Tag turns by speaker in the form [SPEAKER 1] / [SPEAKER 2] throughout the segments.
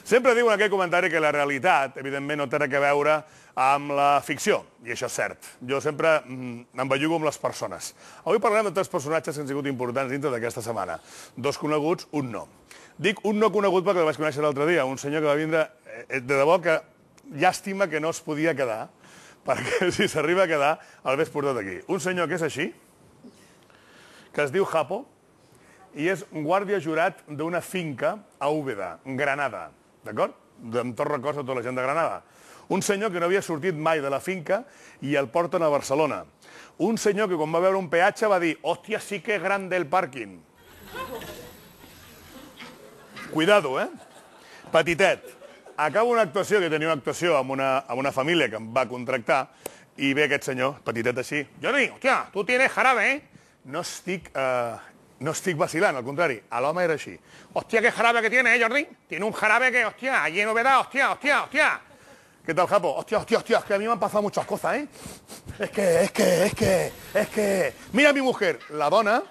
[SPEAKER 1] Sempre diuen en aquell comentari que la realitat, evidentment, no té res a veure amb la ficció, i això és cert. Jo sempre em bellugo amb les persones. Avui parlarem de tres personatges que han sigut importants dintre d'aquesta setmana. Dos coneguts, un no. Dic un no conegut perquè el vaig conèixer l'altre dia, un senyor que va vindre, de debò que llàstima que no es podia quedar, perquè si s'arriba a quedar, el ves portat aquí. Un senyor que és així, que es diu Japo, i és un guàrdia jurat d'una finca a Úbeda, Granada, d'acord? Amb tot records a tota la gent de Granada. Un senyor que no havia sortit mai de la finca i el porten a Barcelona. Un senyor que quan va veure un peatge va dir «Hòstia, sí que és grande el pàrquing». Cuidado, eh? Petitet. Acabo una actuació, que tenia una actuació amb una família que em va contractar, i ve aquest senyor, petitet així. «Jordi, hòstia, tu tienes jarabe, eh?» No estic vacilant, al contrari, a l'home era així. Hòstia, qué jarabe que tiene, Jordi? Tiene un jarabe que, hòstia, allí en Úbeda, hòstia, hòstia, hòstia. ¿Qué tal, Japo? Hòstia, hòstia, hòstia, es que a mí me han pasado muchas cosas, ¿eh? Es que... Mira mi mujer, la dona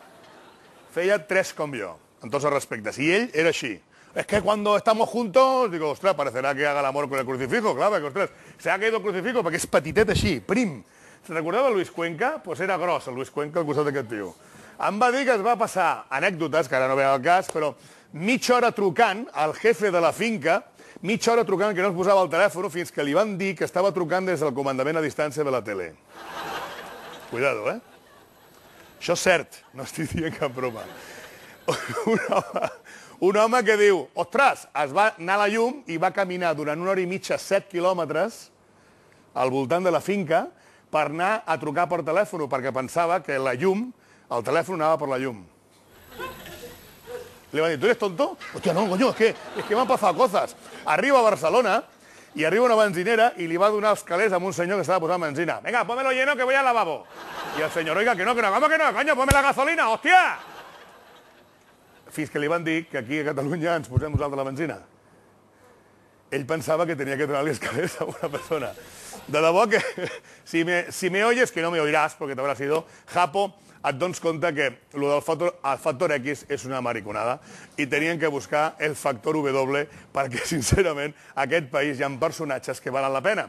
[SPEAKER 1] feia tres com jo, en tots els respectes, i ell era així. Es que cuando estamos juntos, digo, ostras, parecerá que haga el amor con el crucifijo, claro, porque, ostras, se ha caído el crucifijo perquè és petitet així, prim. ¿Se recordava el Luis Cuenca? Pues era gros, el Luis Cuenca, al costat d'aquest tio. Em va dir que es va passar anècdotes, que ara no ve al cas, però mitja hora trucant al jefe de la finca, mitja hora trucant que no es posava el telèfon, fins que li van dir que estava trucant des del comandament a distància de la tele. Cuidado, eh? Això és cert, no estic dient cap broma. Un home que diu, ostres, es va anar a la llum i va caminar durant una hora i mitja 7 quilòmetres al voltant de la finca per anar a trucar per telèfon, perquè pensava que la llum, el telèfon anava per la llum. Le van dir, ¿tú eres tonto? Hòstia, no, coño, es que m'han passat coses. Arriba a Barcelona i arriba una benzinera i li va donar els calés a un senyor que estava posant benzina. Venga, pómelo lleno que voy al lavabo. I el senyor, oiga, que no, ¿cómo que no? Coño, ponme la gasolina, hòstia! Fins que li van dir que aquí a Catalunya ens posem nosaltres la benzina. Ell pensava que tenia que donar-li els calés a una persona. De debò que, si me oyes, que no me oirás, porque te habrás ido, Japo, et dones compte que el del factor X és una mariconada i tenien que buscar el factor W perquè, sincerament, a aquest país hi ha personatges que valen la pena.